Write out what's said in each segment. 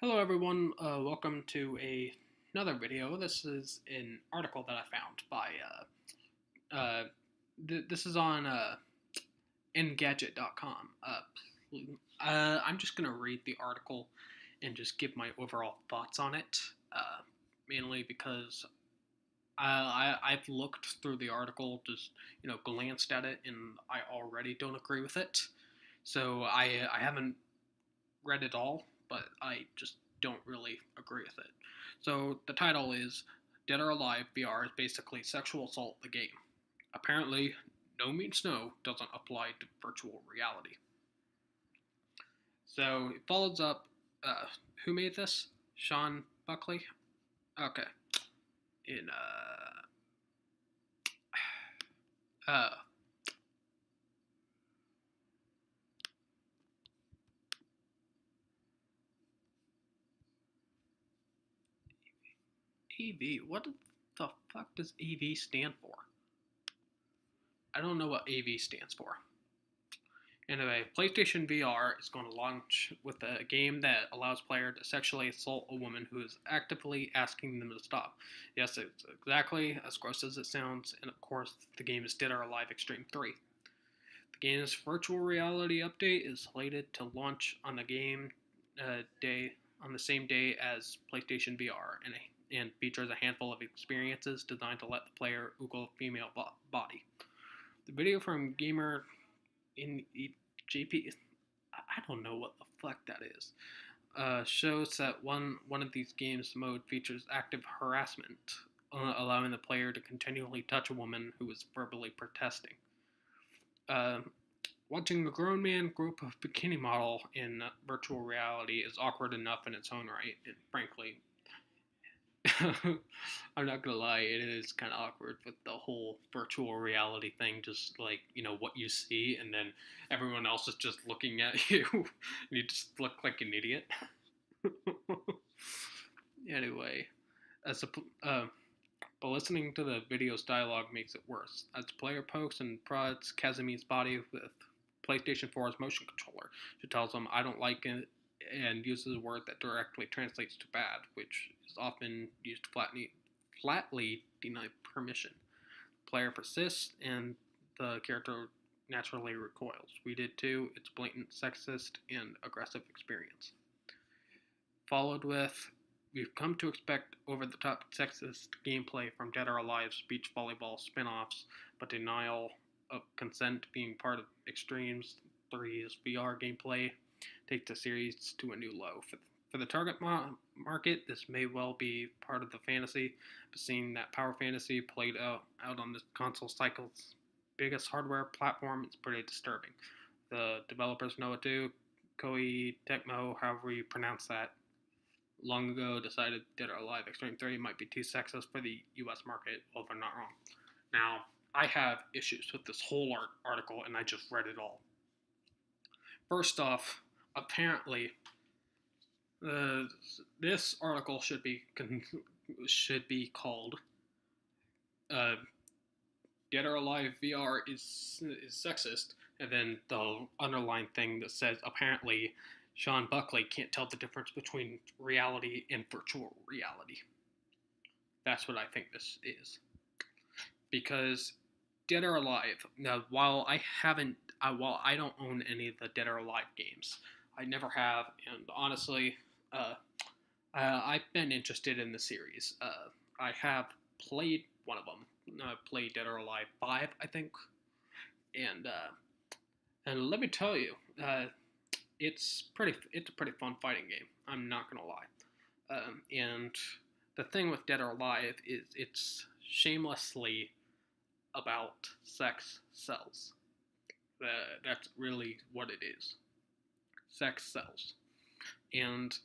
Hello everyone, welcome to another video. This is an article that I found by, this is on Engadget.com. I'm just going to read the article and just give my overall thoughts on it, mainly because I've looked through the article, just, glanced at it, and I already don't agree with it. So I haven't read it all, but I just don't really agree with it. So the title is Dead or Alive VR is basically sexual assault the game. Apparently, no means no doesn't apply to virtual reality. So it follows up. Who made this? Sean Buckley. Okay. In uh AV. What the fuck does AV stand for? I don't know what AV stands for. Anyway, PlayStation VR is going to launch with a game that allows players to sexually assault a woman who is actively asking them to stop. Yes, it's exactly as gross as it sounds, and of course, the game is Dead or Alive Xtreme3. The game's virtual reality update is slated to launch on the same day as PlayStation VR, and features a handful of experiences designed to let the player oogle a female body. The video from Gamer in JP, I don't know what the fuck that is. Shows that one of these games mode features active harassment, allowing the player to continually touch a woman who is verbally protesting. Uh, Watching a grown man group of bikini model in virtual reality is awkward enough in its own right, and frankly, I'm not gonna lie, it is kind of awkward with the whole virtual reality thing. Just like what you see, and then everyone else is just looking at you, and you just look like an idiot. Anyway, as but listening to the video's dialogue makes it worse. As the player pokes and prods Kazumi's body with PlayStation 4's motion controller, she tells him, "I don't like it," and uses a word that directly translates to bad, which is often used to flatly deny permission. The player persists, and the character naturally recoils. We did too. It's blatant sexist and aggressive experience. Followed with, "We've come to expect over-the-top sexist gameplay from Dead or Alive's beach volleyball spin-offs, but denial of consent being part of Extremes 3's VR gameplay takes the series to a new low. For the target market, this may well be part of the fantasy, but seeing that Power Fantasy played out on the console cycle's biggest hardware platform is pretty disturbing. The developers know it too. Koei Tecmo, however you pronounce that, long ago decided Dead or Alive Xtreme3 might be too sexist for the US market. Well, they're not wrong. Now, I have issues with this whole article, and I just read it all. First off, apparently, this article should be called "Dead or Alive VR is sexist," and then the underlying thing that says apparently Sean Buckley can't tell the difference between reality and virtual reality. That's what I think this is. Because Dead or Alive, now while I don't own any of the Dead or Alive games, I never have, and honestly, I've been interested in the series. I have played one of them. Played Dead or Alive 5, I think, and let me tell you, it's a pretty fun fighting game. I'm not gonna lie. And the thing with Dead or Alive is it's shamelessly about sex sells. That's really what it is. Sex sells, and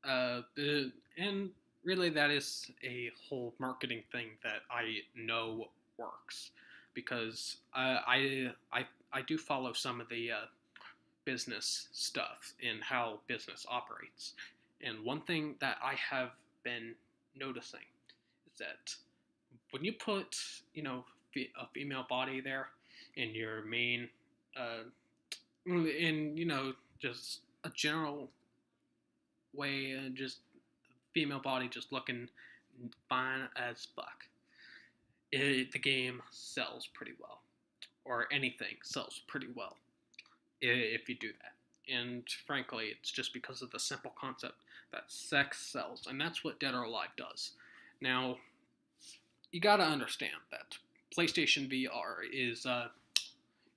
and really that is a whole marketing thing that I know works because I do follow some of the business stuff and how business operates. And one thing that I have been noticing is that when you put, a female body there in your main, in, just a general way, just female body just looking fine as fuck. The game sells pretty well, or anything sells pretty well if you do that. And frankly, it's just because of the simple concept that sex sells, and that's what Dead or Alive does. Now, you gotta understand that PlayStation VR is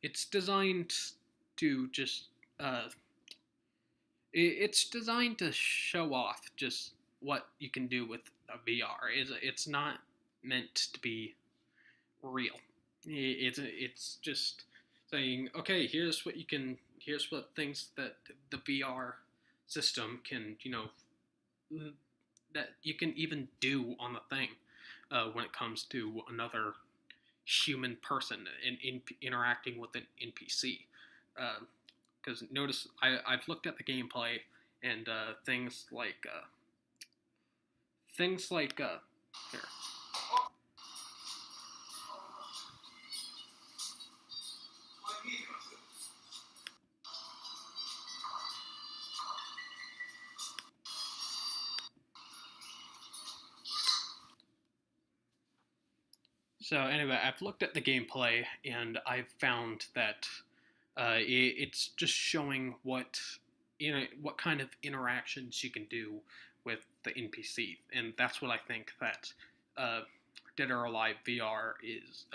it's designed to just it's designed to show off just what you can do with a VR. It's not meant to be real. It's just saying, okay, here's what you can, here's what things that the VR system can, that you can even do on the thing when it comes to another human person and interacting with an NPC. Because notice I've looked at the gameplay and things like here. So anyway, I've looked at the gameplay and I've found that it's just showing what what kind of interactions you can do with the NPC, and that's what I think that Dead or Alive VR is.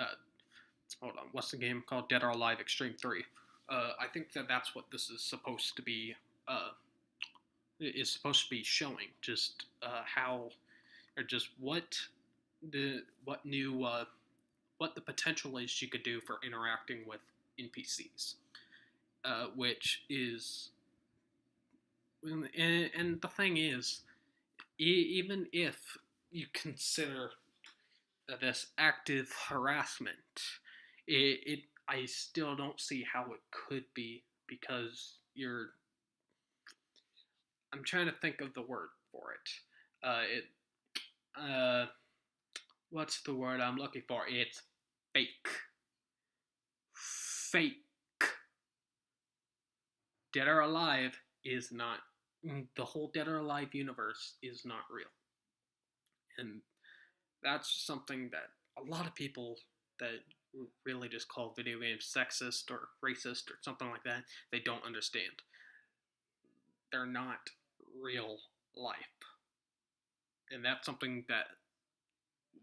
Hold on, what's the game called? Dead or Alive Xtreme 3. I think that that's what this is supposed to be. Is supposed to be showing just how, or just what the potential is you could do for interacting with NPCs, which is, and the thing is, even if you consider this active harassment, I still don't see how it could be, because I'm trying to think of the word for it. What's the word I'm looking for? It's fake. Fake. Dead or Alive is not, the whole Dead or Alive universe is not real. And that's something that a lot of people that really just call video games sexist or racist or something like that, they don't understand. They're not real life. And that's something that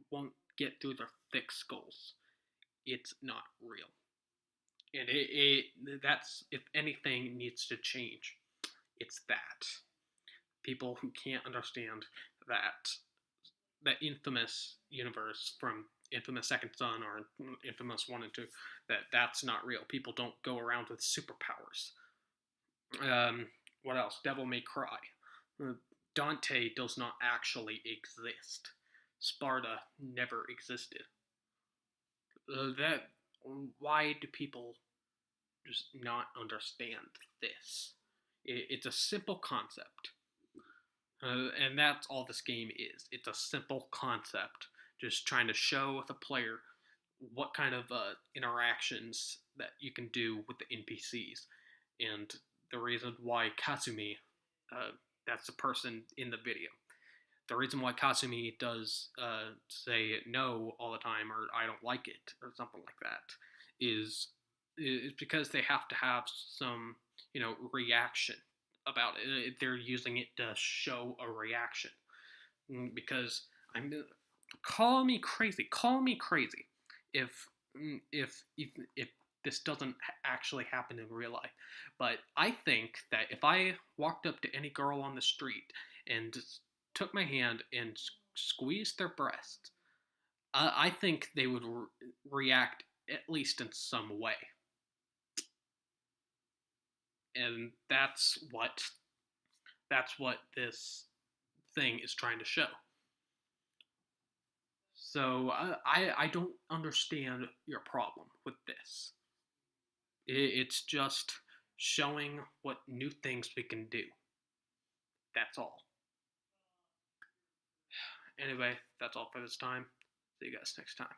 won't get through their thick skulls. It's not real. And that's, if anything needs to change, it's that. People who can't understand that infamous universe from Infamous Second Son or Infamous 1 and 2, that's not real. People don't go around with superpowers. What else? Devil May Cry. Dante does not actually exist. Sparta never existed. Why do people just not understand this? It's a simple concept. And that's all this game is. It's a simple concept, just trying to show the player what kind of interactions that you can do with the NPCs. And the reason why Kasumi, that's the person in the video, the reason why Kasumi does say no all the time, or I don't like it, or something like that, is because they have to have some, reaction about it. They're using it to show a reaction. Because call me crazy if this doesn't actually happen in real life, but I think that if I walked up to any girl on the street and took my hand and squeezed their breast, I think they would react at least in some way. And that's what this thing is trying to show. So I don't understand your problem with this. It's just showing what new things we can do. That's all. Anyway, that's all for this time. See you guys next time.